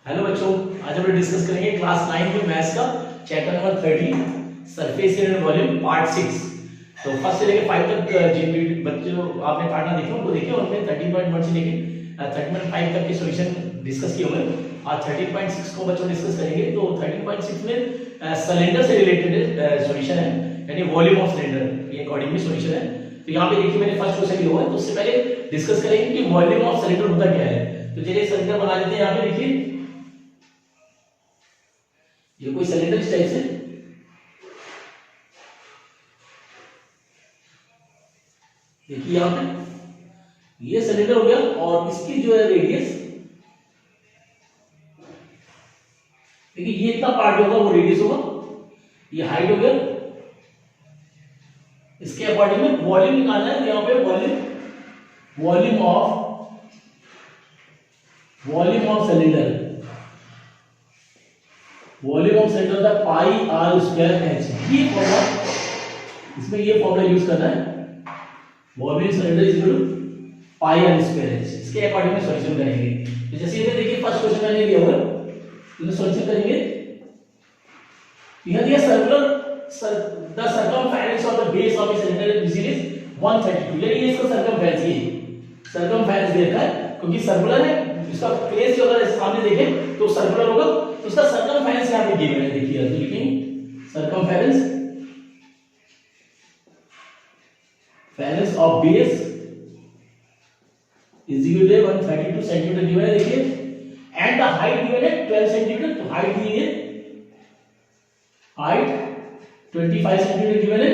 Hello बच्चों, आज हम लोग डिस्कस करेंगे क्लास 9 के मैथ्स का chapter number 30 surface area and volume part 6। तो फर्स्ट से लेके 5 तक जिन भी बच्चों आपने पार्ट ना देखे उनको देखिए, उनमें 13.1 से लेके 13.5 तक के सॉल्यूशन डिस्कस किए हुए हैं। आज 13.6 को बच्चों डिस्कस करेंगे। तो 13.6 में सिलेंडर से रिलेटेड सॉल्यूशन है, यानी वॉल्यूम ऑफ सिलेंडर ये अकॉर्डिंगली सॉल्यूशन है। तो यहाँ पे देखिए मैंने फर्स्ट क्वेश्चन लिया हुआ है, तो उससे पहले डिस्कस करेंगे कि वॉल्यूम ऑफ सिलेंडर होता क्या है। तो चलिए सिलेंडर बना लेते हैं। यहाँ पे देखिए ये कोई सिलेंडर इस टाइप से, देखिए यहां पे ये सिलेंडर हो गया और इसकी जो है रेडियस, देखिए ये इतना पार्ट होगा वो रेडियस होगा, ये हाइट हो गया। इसके अकॉर्डिंग में वॉल्यूम निकालना है। यहां पे volume of cylinder, volume of cylinder होता है पाई आर स्क्वायर एच। ये फॉर्मूला, इसमें ये फॉर्मूला यूज करना है, volume cylinder is equal to pi R square H. इसके अकॉर्डिंग में सॉल्यूशन करेंगे। तो जैसे ये देखिए फर्स्ट क्वेश्चन मैंने लिया हुआ है, तो सॉल्यूशन करेंगे। यह दिया circular the circumference of the base of a cylinder is 132, यानी ये इसका सर्कमफेरेंस देखा है क्योंकि सर्कुलर है। इसका फेस जो अगर सामने देखें तो सर्कुलर होगा, तो उसका सर्कमफेरेंस यहां पे गिवन है। देखिए तो लिखेंगे circumference of base is equal to 132 centimetre given है। देखिए एंड द हाइट गिवन है 12 सेंटीमीटर, तो हाइट दी है, हाइट 25 सेंटीमीटर गिवन है।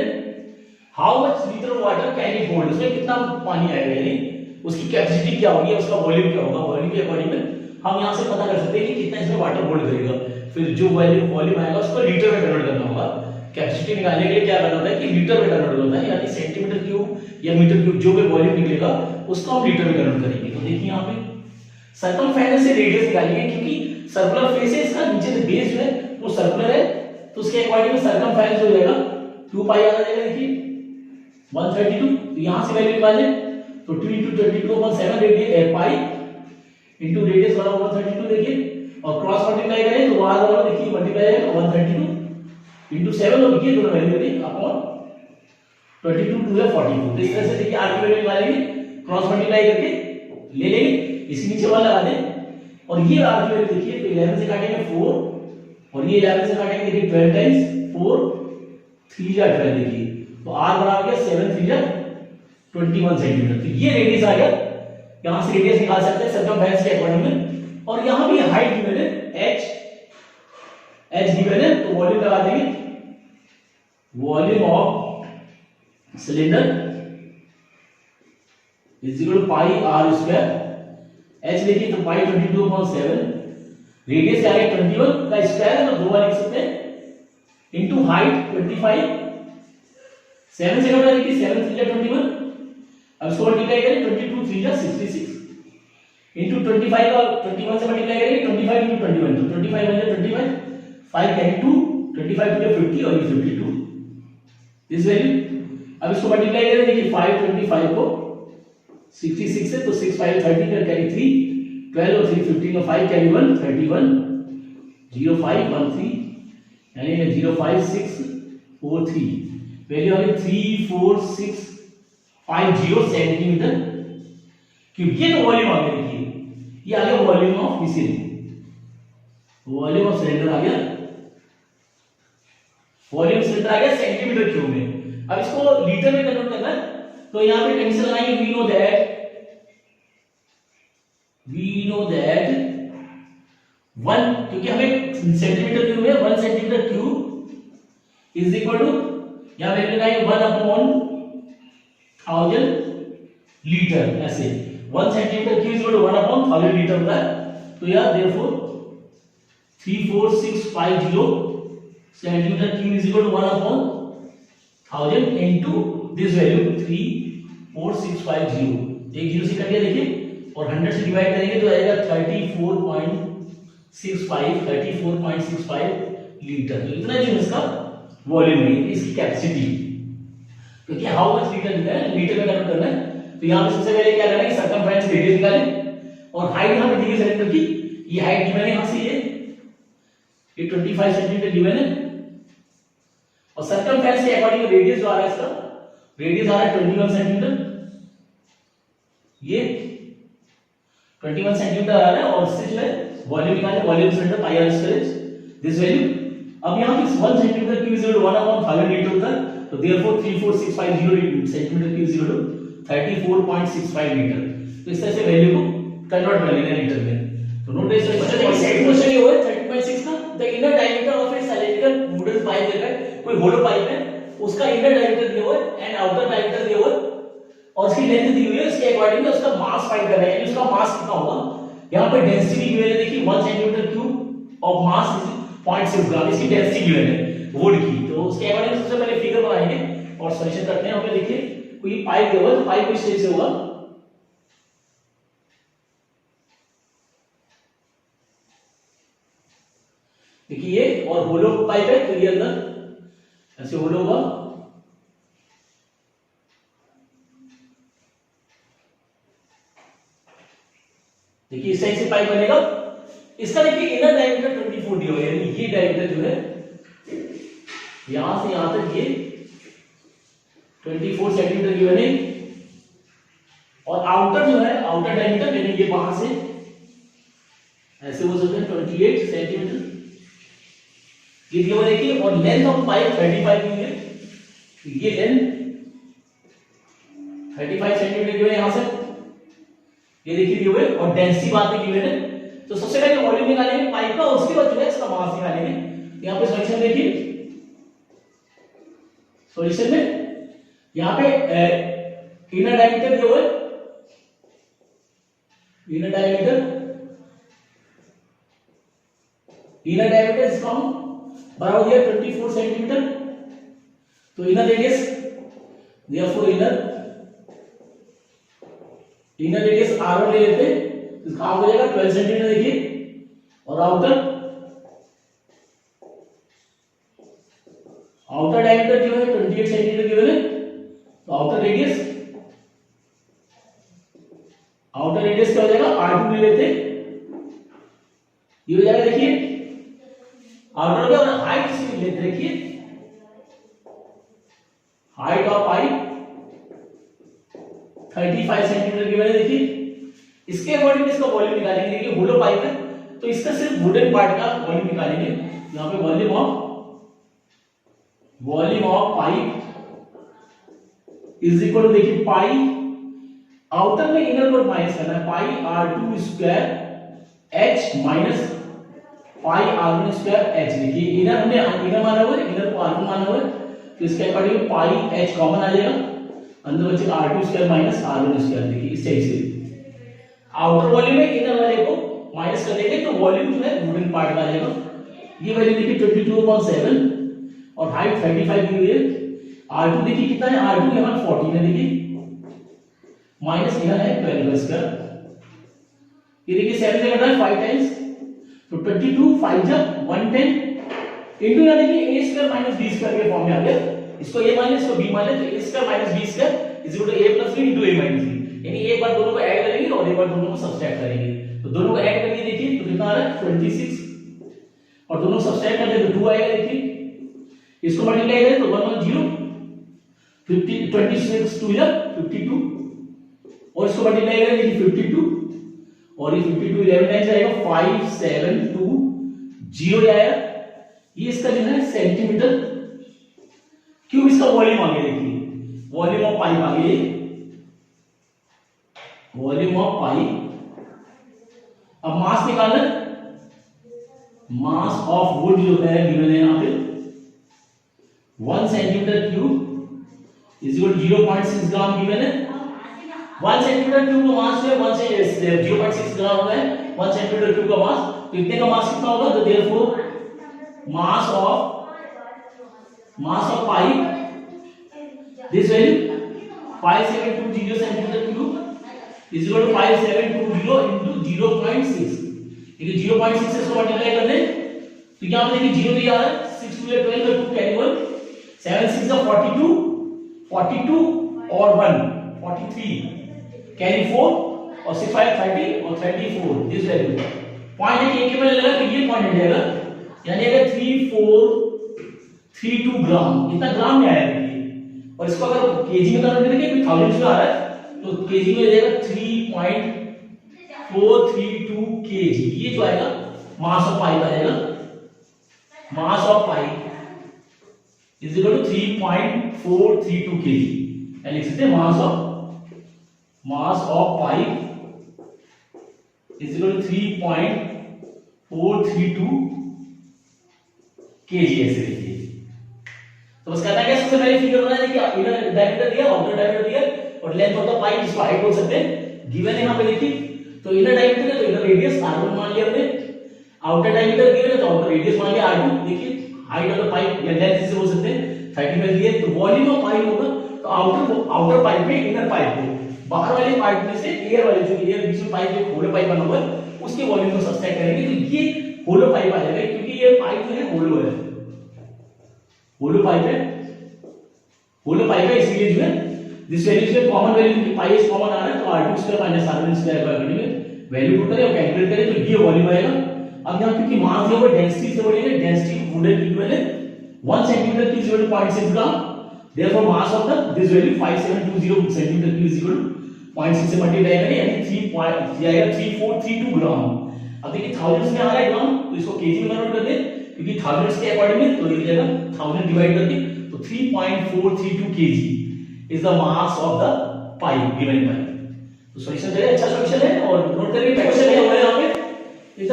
How much litre water can it hold, उसमें कितना पानी आएगा, यानी उसकी कैपेसिटी क्या होगी, उसका वॉल्यूम क्या होगा। वॉल्यूम के अकॉर्डिंग में हम यहां से पता कर सकते हैं कि कितना इसमें वाटर होल्ड करेगा। फिर जो वॉल्यूम आएगा उसको लीटर में कन्वर्ट करना होगा। कैपेसिटी निकालने के लिए क्या करना होता है कि लीटर में कन्वर्ट होता है, यानी सेंटीमीटर क्यूब या मीटर क्यूब जो भी वॉल्यूम निकलेगा उसको हम लीटर में कन्वर्ट करेंगे। तो देखिए यहां पे सर्कमफेरेंस से रेडियस निकालेंगे, क्योंकि सर्कुलर फेस है इसका, नीचे से बेस जो है वो सर्कुलर है, तो उसके अकॉर्डिंग में सर्कमफेरेंस हो जाएगा 2 पाई आ जाएगा। देखिए 132, तो यहां से वैल्यू निकालें तो 2 * 22/7 रेडियस पाई इनटू रेडियस वाला 132। देखिए और क्रॉस मल्टीप्लाई करें तो वहां वाला देखिए मल्टीप्लाई है 132 इनटू 7, और देखिए दोनों वैल्यू देखिए अपॉन 22 2 है 44। तो इस तरह से देखिए आर की वैल्यू निकालेंगे, क्रॉस मल्टीप्लाई करके ले लेंगे, इसके नीचे वाला लगा दें, और ये आर की वैल्यू देखिए तो 11 से काटेंगे 4, और ये 11 से काटेंगे देखिए 12 टाइम्स 4 3 जा 12, देखिए तो आर बराबर गया 7 3 जा 21 सेंटीमीटर। तो ये रेडियस आ गया, यहां से रेडियस निकाल सकते हैं सर्कमफेरेंस के अकॉर्डिंग में। और यहां भी हाइट गिवन है h गिवन है, तो वॉल्यूम लगा देंगे, volume of cylinder is equal to pi R square. h देखिए तो पाई 22/7, रेडियस क्या है 21 का स्क्वायर है, तो 2 बार लिख सकते हैं, इनटू हाइट 25, 7 से कट देखिए 7 3 जा 21, अब इसको मल्टीप्लाई करें 22 3 जा 66 इनटू 25 का 21 से मल्टीप्लाई करेंगे 25 इनटू 21, तो 25 1 जा 25, 5 कैरी 2, 25 2 जा 50 और ये 52 दिस वैल्यू। अब इसको मल्टीप्लाई करें, देखिए 5 25 को 66 है, तो 6 5 30 का कैरी 3, 12 और 3 15 का 5 कैरी 1 31 0 5 1 3, यानी 0 5 6 4 3, वैल्यू आ गई 3 4 6 50 सेंटीमीटर क्यूब। ये तो वॉल्यूम आ गया, देखिए ये आ गया volume of volume of cylinder आ गया, वॉल्यूम सिलेंडर आ गया सेंटीमीटर क्यूब में। अब इसको लीटर में कन्वर्ट करना है, तो यहां पे कंडीशन लगाएंगे वी नो दैट 1, क्योंकि हमें सेंटीमीटर क्यूब में 1 centimetre cube is equal to, यहां वैल्यू लगाएंगे 1/1000 लीटर। ऐसे 1 centimetre cube is equal to 1/1000 litre होता है। तो यह therefore 34650 centimetre cube is equal to 1/1000 into this value 34650, एक जीरो से कट गया देखिए, और 100 से डिवाइड करेंगे तो आएगा 34.65 लीटर। तो इतना जो इसका वॉल्यूम है, इसकी कैपेसिटी, क्योंकि हाउ मच लीटर लिखा है, लीटर में कन्वर्ट करना है। तो यहां पे सबसे पहले क्या करना है, सर्कमफेरेंस रेडियस निकालें, और हाइट यहां पे दी है सिलेंडर की, ये हाइट गिवन है, यहां से ये 25 सेंटीमीटर गिवन है, और सर्कमफेरेंस के अकॉर्डिंग रेडियस जो आ रहा है इसका, रेडियस आ रहा है 21 सेंटीमीटर, ये 21 सेंटीमीटर आ रहा है, और इससे जो है वॉल्यूम निकाले, volume cylinder pi R square this value. अब यहां पे 1 centimetre cube is equal to 1/500 metre होता है, तो therefore 34650 centimetre cube is equal to 34.65 metre. तो इस तरह से वैल्यू को कन्वर्ट कर लेना लीटर में। तो नोट दिस सेकंड क्वेश्चन ये हुआ 30.6 का, the inner diameter of A cylindrical wooden pipe देगा, कोई होलो पाइप है, उसका इनर डायमीटर दिया हुआ है एंड आउटर डायमीटर दिया हुआ है, और उसकी लेंथ दी हुई है, उसके अकॉर्डिंग में उसका मास फाइंड करना है, यानी उसका मास कितना होगा। यहां पे डेंसिटी गिवन है, देखिए 1 centimetre cube of mass is 0.6 ग्राम, इसकी डेंसिटी गिवन है वुड की। तो उसके अकॉर्डिंग सबसे पहले फिगर बनाएंगे और सॉल्यूशन करते हैं। हमें देखिए कोई पाइप दिया हुआ है, तो पाइप किस शेप से होगा, देखिए ये, और होलो पाइप है, तो ये अंदर ऐसे होलो होगा, देखिए इस साइड से पाइप बनेगा। इसका देखिए इनर डायमीटर 24 दिया हुआ है, यानी ये डायमीटर जो है यहां से यहां तक ये 24 सेंटीमीटर की बने, और आउटर जो है आउटर डायमीटर यानी ये वहां से ऐसे हो सकते हैं 28 सेंटीमीटर ये दिया हुआ देखिए, और लेंथ ऑफ पाइप 35 की है, ये लेंथ 35 सेंटीमीटर की है यहां से, ये देखिए दिए हुए, और डेंसिटी बात में गिवन है। तो सबसे पहले वॉल्यूम निकालेंगे पाइप का, उसके बाद जो है इसका मास निकालेंगे। यहां पे सॉल्यूशन देखिए, सॉल्यूशन में यहां पे इनर डायमीटर दिया हुआ है, इनर डायमीटर इसका बराबर दिया 24 सेंटीमीटर, तो inner radius therefore inner radius r1 ले लेते हैं, इसका हो जाएगा 12 सेंटीमीटर देखिए, और आउटर डायमीटर जो है 28 सेंटीमीटर गिवन है, तो आउटर रेडियस क्या हो जाएगा, r2 ले लेते हैं, ये हो जाएगा देखिए आउटर का, और हाइट इसकी लेते देखिए, height of pipe 35 centimetre given है देखिए। इसके अकॉर्डिंग इसका वॉल्यूम निकालेंगे, देखिए होलो पाइप है, तो इसका सिर्फ वुडन पार्ट का वॉल्यूम निकालेंगे। यहां पे volume of pipe is equal to देखिए पाई, आउटर में इनर को माइनस करना है, pi r2 square h minus pi r1 square h। देखिए इनर हमने इनर माना हुआ है, इनर को r1 माना हुआ है, तो इसके अकॉर्डिंग पाई h कॉमन आ जाएगा, अंदर बचेगा r2 square minus r1 square. देखिए इस टाइप से आउटर वॉल्यूम में इनर वाले को माइनस कर देंगे, तो वॉल्यूम जो है वुडन पार्ट का आ जाएगा। ये वैल्यू देखिए 22.7, और हाइट 35 दी हुई है, r2 देखिए कितना है, r2 यहां 14 है देखिए, माइनस इनर है 12 स्क्वायर, ये देखिए 7 से कट रहा है 5 टाइम्स, तो 22 5 जा 110 इनटू, यहां देखिए a square minus b square के फॉर्म में आ गया, इसको a माइनस इसको b माइनस, तो a square minus b square is equal to a plus b into a minus b, यानी एक बार दोनों को ऐड करेंगे और एक बार दोनों को सब्सट्रैक्ट करेंगे। तो दोनों को ऐड करके देखिए तो कितना आ रहा है 26, और दोनों को सब्सट्रैक्ट करके तो 2 आएगा देखिए, इसको मल्टीप्लाई करें तो 110 50 26 2 या 52, और इसको मल्टीप्लाई करें देखिए 52, और ये 52 11 टाइम्स आएगा 5720 आएगा, ये इसका जो है सेंटीमीटर क्यूब इसका वॉल्यूम आ गया। देखिए वॉल्यूम ऑफ पाइप आ गया, वॉल्यूम ऑफ पाइप। अब मास निकालना, मास ऑफ वुड जो है गिवन है यहां पे 1 centimetre cube is equal to 0.6 gram given है। 1 सेंटीमीटर क्यूब का मास है 0.6 ग्राम है, 1 सेंटीमीटर क्यूब का मास, तो इतने का मास कितना होगा, तो therefore mass of pipe this value 5720 centimetre cube is equal to 5720 into 0.6, देखिए 0.6 से इसको मल्टीप्लाई कर दें तो यहां पे देखिए 0 दिया है, 6 2 12 का 2 कैरी 1, 7 6 का 42 और 1 43 कैरी 4, और 6 5 30 और 34 दिस वैल्यू पॉइंट है के पहले लगा तो ये पॉइंट हट जाएगा, यानी अगर 3432 ग्राम, इतना ग्राम में आया देखिए, और इसको अगर केजी में कन्वर्ट करेंगे कोई थाउजेंड्स में आ रहा है तो केजी में हो जाएगा 3.432 केजी। ये जो आएगा मास ऑफ पाइप आ जाएगा, mass of pipe is equal to 3.432 KG. या लिख सकते हैं mass of pipe is equal to 3.432 KG. ऐसे लिखिए। तो बस करना क्या, सबसे पहले फिगर बनाना है कि इनर डायमीटर दिया, आउटर डायमीटर दिया और लेंथ ऑफ द पाइप, जिसको हाइट बोल सकते हैं, गिवन है यहां पे देखिए। तो इनर डायमीटर है तो इनर रेडियस r1 मान लिया हमने, आउटर डायमीटर गिवन है तो आउटर रेडियस मान लिया r2। देखिए हाइट ऑफ द पाइप या लेंथ इसे बोल सकते हैं 35 दिए, तो वॉल्यूम ऑफ पाइप होगा तो आउटर पाइप में इनर पाइप को, बाहर वाले पाइप में से एयर वाले जो एयर बीच में पाइप एक होलो पाइप बना हुआ है उसके वॉल्यूम को सब्सट्रैक्ट करेंगे तो ये होलो पाइप आ जाएगा, क्योंकि ये पाइप जो है होलो है, होलो पाइप है इसीलिए जो है दिस वैल्यू से कॉमन वैल्यू की पाई इज कॉमन आ रहा है तो r2 square minus r1 square का अकॉर्डिंग वैल्यू पुट करें और कैलकुलेट करें तो ये वॉल्यूम आएगा। अब यहां क्योंकि मास दिया हुआ डेंसिटी से बढ़ेगा, डेंसिटी वुडन इक्वल है 1 centimetre cube equal to 0.6 gram, therefore mass of the this value 5720 centimetre cube equal to 0.6 से मल्टीप्लाई करें यानी 3432 ग्राम। अब देखिए थाउजेंड्स में आ रहा है ग्राम तो इसको केजी में कन्वर्ट कर दे, क्योंकि थाउजेंड्स के अकॉर्डिंग में तो ये जाएगा 1000 डिवाइड करके तो 3.432 KG is the mass of the pipe given pipe. तो सॉल्यूशन है, अच्छा सॉल्यूशन है। और नोट करिए क्वेश्चन है हमारे यहां पे is the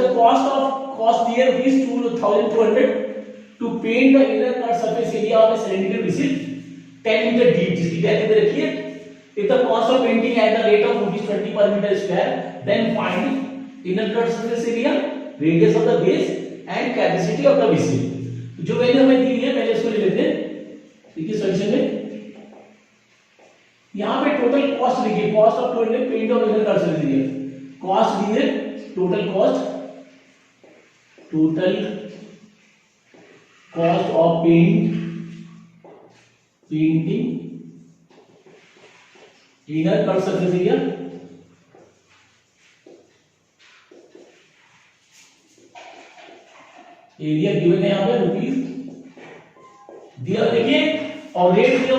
cost here rupees 2200 to paint the inner curved surface area of a cylinder vessel 10 metre deep, जिसकी डेप्थ इधर रखिए। If the cost of painting at the rate of ₹20 per metre square then find inner curved surface area, radius of the base and capacity of the vessel. जो value हमें दी है पहले इसको ले लेते हैं। देखिए सॉल्यूशन में यहां पे टोटल कॉस्ट लिखिए, cost of paint of inner curved surface area, cost दी है total cost of painting inner curved surface area given है यहां पे रुपीस दिया, देखिए और रेट दिया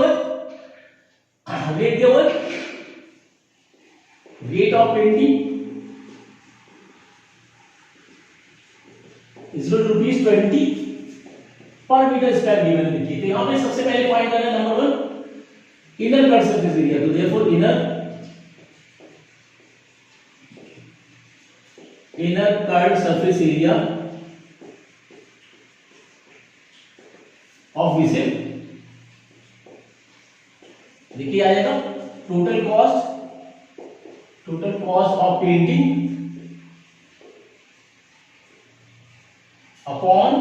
हुआ, rate of painting is ₹20 per metre square given है। देखिए तो यहां पे सबसे पहले फाइंड करना है number 1 inner curved surface area, तो therefore inner curved surface area of vessel. देखिए आ जाएगा total cost of painting upon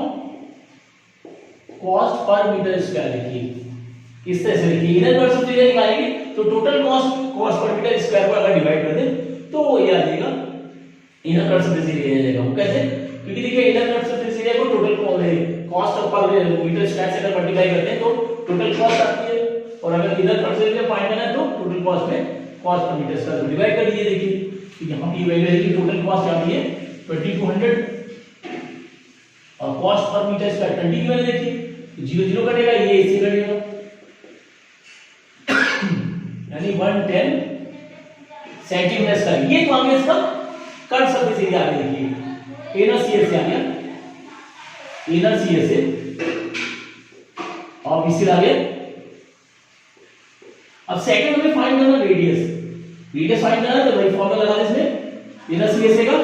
cost per metre square. देखिए इस तरह से लिखिए, इनर कट सरफेस एरिया निकालेंगे तो total cost per metre square को अगर डिवाइड कर दे तो वो ये आ जाएगा इनर कट सरफेस एरिया आ जाएगा। वो कैसे, क्योंकि देखिए इनर कट सरफेस एरिया को total cost per metre square से अगर मल्टीप्लाई करते हैं तो टोटल कॉस्ट आती है, और अगर इधर कट सरफेस एरिया फाइंड करना है तो टोटल कॉस्ट में कॉस्ट पर मीटर स्क्वायर को डिवाइड कर दीजिए। देखिए तो यहां की वैल्यू है कि टोटल कॉस्ट आती है 2200 और कॉस्ट पर मीटर स्क्वायर 20 की वैल्यू देखिए तो 0 कटेगा, ये इससे कटेगा यानी 110 सेंटीमीटर स्क्वायर। ये तो आ गया इसका कट सरफेस एरिया। आगे देखिए इनर सीएस से आ गया, इनर सीएस से और विसिल आ गया। अब सेकंड हमें फाइंड करना रेडियस फाइंड करना है तो भाई फॉर्मूला लगा दें इसमें इनर सीएस का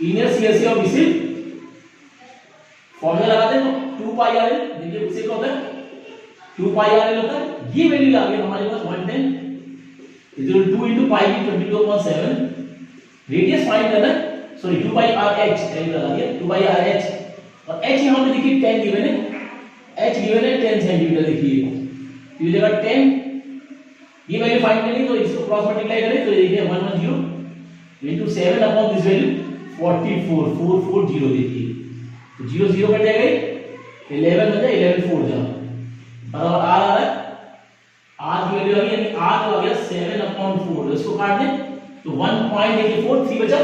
इनर सीएस और विसिल फॉर्मूला लगा दें तो 2 पाई आर एल। देखिए विसिल का होता है 2 पाई आर एल होता है, ये वैल्यू आ गई हमारे पास 110 इक्वल 2 into पाई 22/7। रेडियस फाइंड करना है, सॉरी 2 पाई आर एच लगा दिया 2 पाई आर एच, और एच यहां पे देखिए 10 गिवन है, एच गिवन है 10 सेंटीमीटर। देखिए ये जगह 10 ये वैल्यू फाइंड करनी तो इसको क्रॉस मल्टीप्लाई करें तो देखिए 110 into 7 अपॉन दिस वैल्यू 44440। देखिए तो 0 0 कट जाएगा, 11 हो जाए 11 4 जा बराबर आर आ रहा है, आर की वैल्यू आ गई यानी आर आ गया 7/4। इसको काट दें तो 1.84 3 बचा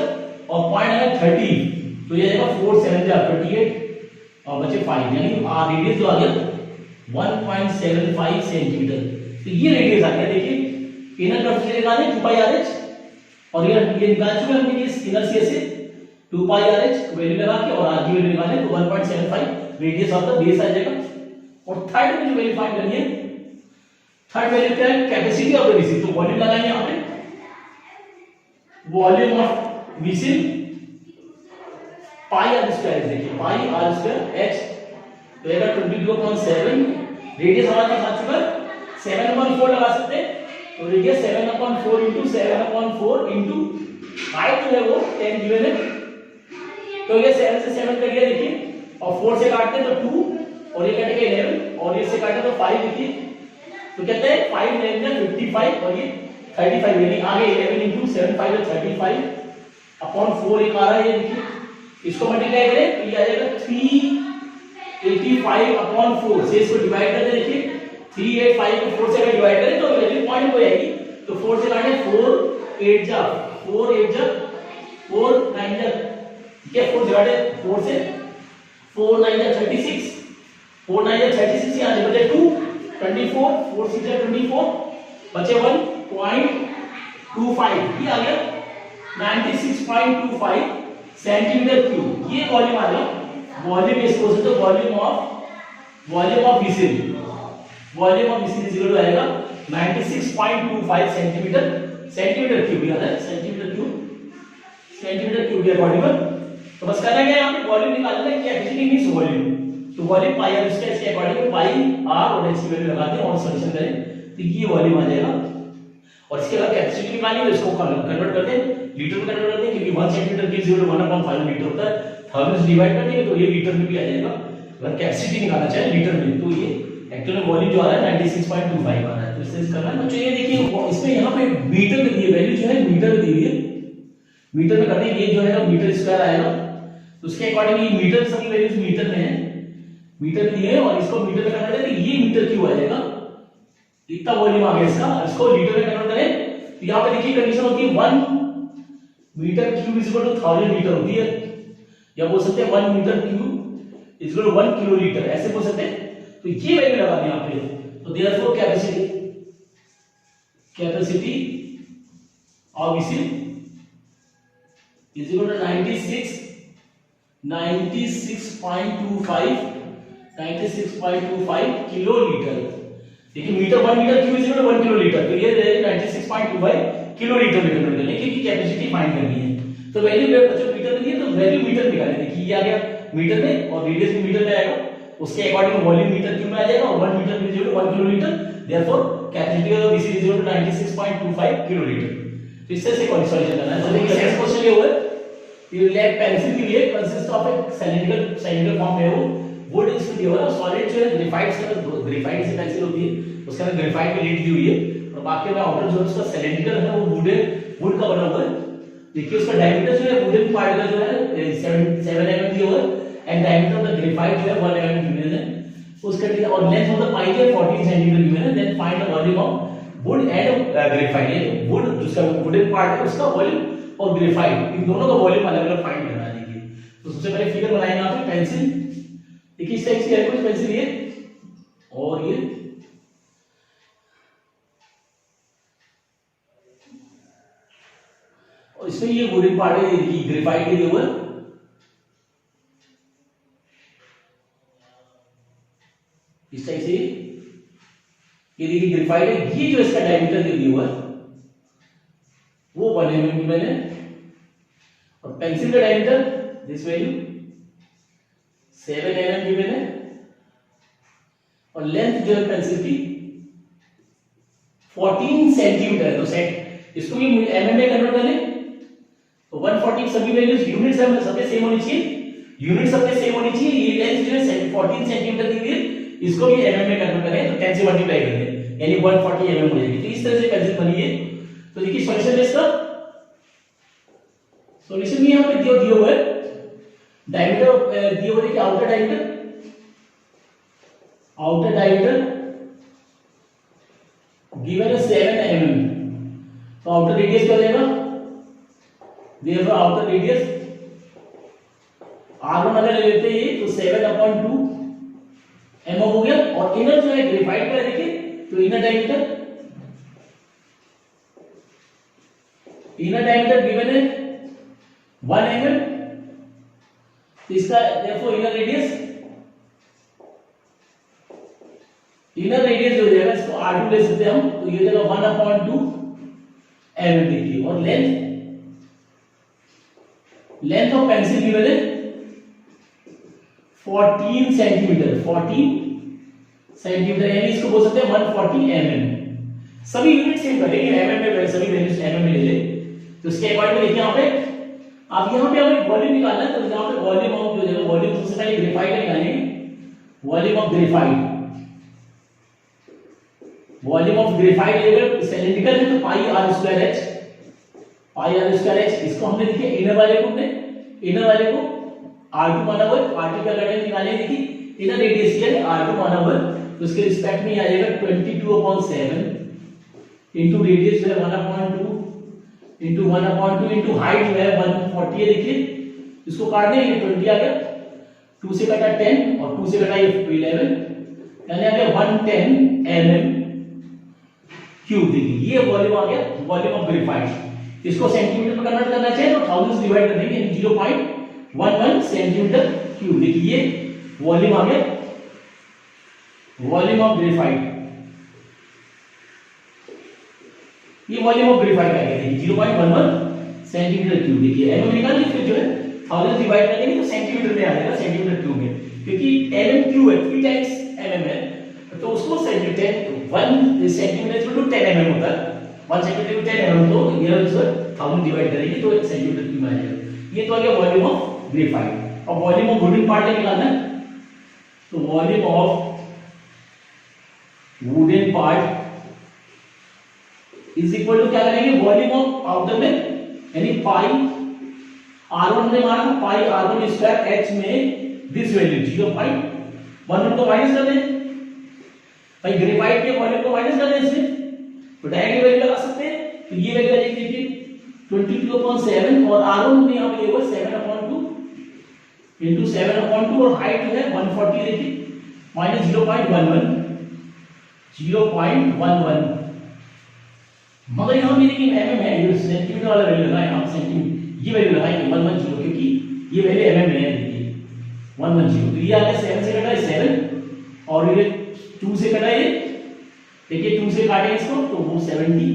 और पॉइंट है 30, तो ये आएगा 4 7 जा 28 और बचे 5, यानी रेडियस जो आ गया 1.75 सेंटीमीटर। तो ये रेडियस आ गया। देखिए इनर कर्व निकाले 2 पाई आर एच, और ये निकाल चुके हमने इस इनर से 2 पाई आर एच वैल्यू लगा के, और आर की वैल्यू निकाले तो 1.75 रेडियस ऑफ द बेस आ जाएगा। और थर्ड में जो वैल्यू फाइंड करनी है, थर्ड वैल्यू क्या है, कैपेसिटी ऑफ द विसिल। तो वॉल्यूम लगाएंगे यहां पे, volume of vessel pi R square, देखिए पाई आर स्क्वायर एच, तो ये 22.7, रेडियस हमारे पास आ चुका है 7/4 लगा सकते हैं, तो रेडियस 7/4 इंटू 7/4 इंटू हाइट जो है वो 10 गिवन है, तो ये 7 से 7 कट गया देखिए, और 4 से काटते तो 2, और ये कटेगा 11, और ये से काटे तो 5 देखिए, तो कहते हैं 5 11 55, और ये 35, यानी आगे 11 इंटू 7 5 35 अपॉन 4 एक आ रहा है, ये देखिए इसको मल्टीप्लाई करें तो ये आ जाएगा 385 अपॉन 4 से इसको डिवाइड कर दे। देखिए 385 को 4 से अगर डिवाइड करें तो वैल्यू पॉइंट हो जाएगी, तो 4 से काटें 4 8 जा 4 8 जा 4 9 जा, ठीक है 4 डिवाइडेड 4 से 4 9 जा 36, 4 9 जा 36, यहां से बचे 2 24, 4 6 जा 24, बचे 1.25, ये आ गया 96.25 सेंटीमीटर क्यूब। ये वॉल्यूम आ गया, वॉल्यूम इसको से तो volume of whistle, volume of whistle equal आएगा 96.25 सेंटीमीटर क्यूब, याद है सेंटीमीटर क्यूब के अकॉर्डिंग। तो बस करना क्या है, यहां पे वॉल्यूम निकालना है, कैपेसिटी मींस वॉल्यूम, तो वॉल्यूम पाई आर स्क्वायर के अकॉर्डिंग पाई आर और एच की वैल्यू लगाते हैं और सॉल्यूशन करें, तो ये वॉल्यूम आ जाएगा। और इसके बाद कैपेसिटी निकालनी है, इसको कन्वर्ट करते हैं लीटर में, कन्वर्ट करते हैं, क्योंकि 1 सेंटीमीटर की 1/5 लीटर होता है, थर्ड से डिवाइड कर देंगे तो ये लीटर में भी आ जाएगा। अगर कैपेसिटी निकालना चाहे लीटर में, तो ये एक्चुअल में वॉल्यूम जो आ रहा है 96.25 आ रहा है, तो इससे करना है। बच्चों ये देखिए इसमें यहाँ पे मीटर में दी है वैल्यू, जो है मीटर में दी हुई है, मीटर में करते हैं, ये जो है ना मीटर स्क्वायर आएगा, तो उसके अकॉर्डिंग ये मीटर, सभी वैल्यूज मीटर में है, मीटर में दिए है, और इसको मीटर में कन्वर्ट करें तो ये मीटर क्यूब आ जाएगा, इतना वॉल्यूम आ गया इसका। इसको लीटर में कन्वर्ट करें तो यहाँ पे देखिए कंडीशन होती है 1 metre cube is equal to 1000 litre होती है, या बोल सकते हैं 1 metre cube is equal to 1 kilo litre, ऐसे बोल सकते हैं। तो ये वैल्यू लगा दी यहाँ पे, तो therefore capacity of vessel is equal to 96.25 kilo litre. देखिए metre 1 metre cube is equal to 1 kilo litre, तो ये 96.25 किलो लीटर में कन्वर्ट करने की कैपेसिटी फाइंड करनी है। तो वैल्यू बच्चों मीटर में दी है, तो वैल्यू मीटर निकालें। देखिए ये आ गया मीटर में, और रेडियस भी मीटर में आएगा, उसके अकॉर्डिंग वॉल्यूम मीटर क्यूब में आ जाएगा, और 1 metre is equal to 1 kilo litre, therefore capacity of vessel is equal to 96.25 kilo litre. तो इससे से सॉल्यूशन करना है। तो देखिए नेक्स्ट क्वेश्चन ये हुआ है, ये लेड पेंसिल के लिए consist of A cylindrical form में वो वुड इसमें दिया हुआ है, सॉलिड जो है ग्रेफाइट से पेंसिल होती है, उसके अंदर ग्रेफाइट की लीड दी हुई है, और बाकी में आउटर जो उसका सिलेंडरिकल है वो वुड का बना हुआ है। देखिए उसका डायमीटर जो है वुडन पार्ट का जो है 7 mm दिया हुआ है, and diameter of the graphite जो है 1 mm गिवन है, उसका और लेंथ ऑफ द पाइप है 14 सेंटीमीटर गिवन है। Then find the volume of wood and graphite, ये वुड जिसका वुडन पार्ट है उसका वॉल्यूम और ग्रेफाइट, इन दोनों का वॉल्यूम अलग-अलग फाइंड करना है। देखिए तो सबसे पहले फिगर बनाएंगे यहाँ पे पेंसिल, देखिए इस टाइप से है कुछ पेंसिल ये, और ये और इसमें ये वुडन पार्ट है, ये ग्रेफाइट के लिए हुआ है, इस टाइप से ये देखिए ग्रेफाइट है, ये जो इसका डायमीटर दे दिया हुआ है वो 1 mm गिवन है, और पेंसिल का diameter this value 7 mm given है, और लेंथ जो है पेंसिल की 14 सेंटीमीटर है। तो सेट इसको भी mm में कन्वर्ट कर लें तो 140, सभी वैल्यूज यूनिट सबके सेम होनी चाहिए, यूनिट सबके सेम होनी चाहिए। ये लेंथ जो है 14 सेंटीमीटर दी हुई है, इसको भी mm में कन्वर्ट करें तो 10 से मल्टीप्लाई कर दें, यानी 140 mm हो जाएगी। तो इस तरह से पेंसिल बनी है। तो देखिए सॉल्यूशन इसका, सॉल्यूशन भी यहां पे दिया हुआ है, डायमीटर दिया हुआ है कि आउटर डायमीटर गिवन है 7 mm, तो आउटर रेडियस क्या हो जाएगा देयरफॉर आउटर रेडियस R1 अगर ले लेते हैं तो 7/2 mm हो गया, और इनर जो है ग्रेफाइट का देखिए तो इनर डायमीटर गिवन है 1 mm, तो इसका देखो इनर रेडियस जो हो जाएगा इसको R2 ले सकते हैं हम, तो ये हो जाएगा 1/2 mm देखिए, और लेंथ ऑफ पेंसिल गिवन है 14 सेंटीमीटर, यानी इसको बोल सकते हैं 140 mm। सभी यूनिट सेम करेंगे, mm में सभी वैल्यूज mm में ले ले, तो इसके अकॉर्डिंग देखिए यहाँ पे आप यहाँ पे हमें वॉल्यूम निकालना है, तो यहाँ पे वॉल्यूम ऑफ जो है वॉल्यूम सबसे पहले ग्रेफाइट का निकालेंगे, वॉल्यूम ऑफ ग्रेफाइट अगर सिलिंड्रिकल है तो पाई r स्क्वायर h, इसको हमने देखिए इनर वाले को R2 माना हुआ है, R2 का लड़ाई निकालेंगे, देखिए इनर रेडियस ये R2 माना हुआ है, तो इसके रिस्पेक्ट में आ जाएगा 22/7 इनटू रेडियस जो है 1/2 इनटू 1/2 इनटू हाइट जो है 140 है, देखिए इसको काट देंगे, 20 आ गया, 2 से कटा 10 और 2 से कटा ये 11, यानी आ गया 110 mm क्यूब। देखिए ये वॉल्यूम आ गया, वॉल्यूम ऑफ ग्रेफाइट। इसको सेंटीमीटर में कन्वर्ट करना चाहिए तो 1000 से डिवाइड कर देंगे, यानी 0.11 सेंटीमीटर क्यूब। देखिए ये वॉल्यूम आ गया, वॉल्यूम ऑफ ग्रेफाइट, ये वॉल्यूम ऑफ ग्रेफाइट आ गया, देखिए 0.11 सेंटीमीटर क्यूब। देखिए एमएम निकाल लीजिए, फिर जो है 1000 डिवाइड कर देंगे तो सेंटीमीटर में आ जाएगा, सेंटीमीटर क्यूब में, क्योंकि एमएम क्यूब है 3 टाइम्स एमएम है, तो उसको centimetre 1 centimetre equal to 10 mm होता है, 1 सेंटीमीटर इक्वल टू 10 mm, तो ये जो 1000 डिवाइड करेंगे तो 1 सेंटीमीटर क्यूब आ जाएगा। ये तो आ गया वॉल्यूम ऑफ ग्रेफाइट। अब वॉल्यूम ऑफ वुडन पार्ट निकालना है, तो volume of wooden part is equal to क्या करेंगे, वॉल्यूम ऑफ आउटर में, यानी पाई r1 ने माना पाई r1 स्क्वायर h में दिस वैल्यू 0.11 को माइनस कर दें, भाई ग्रेफाइट के वॉल्यूम को माइनस कर दें इसमें, तो डायरेक्ट वैल्यू लगा सकते हैं, तो ये वैल्यू आ जाएगी देखिए 22/7 और r1 हमने यहां पे लिया 7/2 into 7/2 और हाइट जो है 140, देखिए माइनस 0.11 मगर यहां भी देखिए mm है, ये सेंटीमीटर वाला वैल्यू लगाए, यहां सेंटीमीटर ये वैल्यू लगाएंगे 110, क्योंकि ये वैल्यू mm में है, देखिए 110, तो ये आ गया 7 से कटा है 7 और ये 2 से कटा है, देखिए 2 से काटे इसको तो वो 70,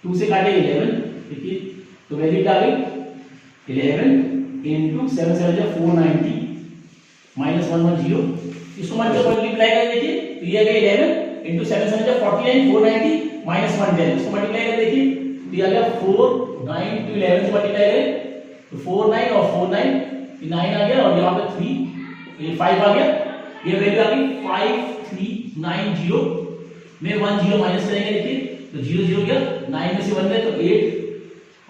2 से काटे 11, देखिए तो वैल्यू क्या आ गई 11 into 7 7 जा 490 minus 110, इसको मल्टीप्लाई करें, देखिए तो ये आ गया 11 into 7 7 जा 49 490 minus 110, इसको मल्टीप्लाई करें, देखिए तो ये आ गया 4 9 to 11 से मल्टीप्लाई करें तो 4 9 और 4 9 ये 9 आ गया, और यहाँ पे 3 ये 5 आ गया, ये वैल्यू आ गई 5390 में 10 माइनस करेंगे, देखिए तो 0 0 गया, 9 में से 1 गया तो 8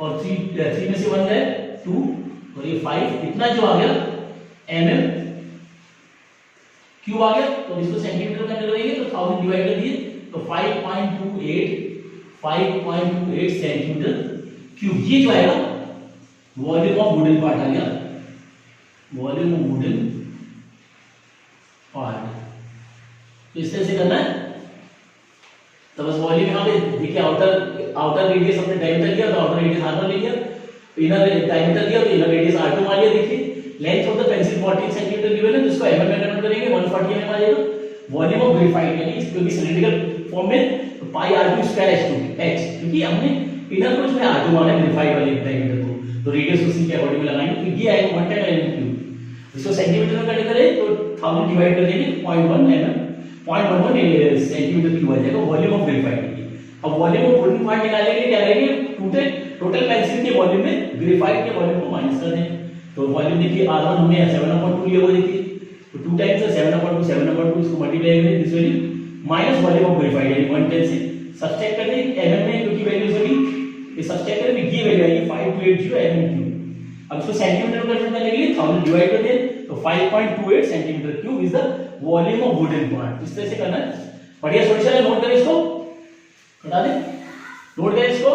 और 3 में से 1 गया 2 और ये 5, इतना जो आ गया mm क्यूब आ गया, तो इसको सेंटीमीटर में करेंगे तो 1000 डिवाइड कर दिए तो 5.28 सेंटीमीटर क्यूब। ये जो आएगा वॉल्यूम ऑफ वुडन पार्ट आ गया, वॉल्यूम ऑफ वुडन पार्ट। तो इस तरह से करना है, तो बस वॉल्यूम यहां पे देखिए आउटर रेडियस हमने डायमीटर लिया तो आउटर रेडियस r1 ले लिया, इनर डायमीटर दिया तो इनर रेडियस r2 मान लिया। देखिए length of the pencil 14 centimetre given है, तो इसको mm में कन्वर्ट करेंगे 140 mm आ जाएगा। वॉल्यूम ऑफ ग्रेफाइट यानी क्योंकि सिलिंड्रिकल फॉर्म में तो पाई r2 स्क्वायर h, क्योंकि हमने इनर को जो है r2 माना ग्रेफाइट वाले डायमीटर को, तो रेडियस उसी के अकॉर्डिंग लगाएंगे, तो ये आएगा 110 mm क्यूब। इसको सेंटीमीटर में कन्वर्ट करें तो 1000 डिवाइड कर देंगे 0.11 सेंटीमीटर क्यूब आ जाएगा वॉल्यूम ऑफ ग्रेफाइट। अब वॉल्यूम ऑफ वुडन पार्ट निकालने के लिए क्या करेंगे, टोटल पेंसिल के वॉल्यूम में ग्रेफाइट के वॉल्यूम को माइनस कर दें, तो वॉल्यूम देखिए r1 हमने 7/2 लिया हुआ, देखिए तो 2 टाइम्स है 7/2 इसको मल्टीप्लाई करें this value minus volume of graphite यानी 110 से सब्ट्रैक्ट कर दें mm में, क्योंकि वैल्यू सभी ये सब्ट्रैक्ट करें तो ये वैल्यू आएगी 5280 mm क्यूब। अब इसको सेंटीमीटर में कन्वर्ट करने के लिए 1000 डिवाइड कर दें तो 5.28 centimetre cube is the volume of wooden part. इस तरह से करना है, बढ़िया सॉल्यूशन है, नोट करें इसको, बता दें, नोट करें इसको।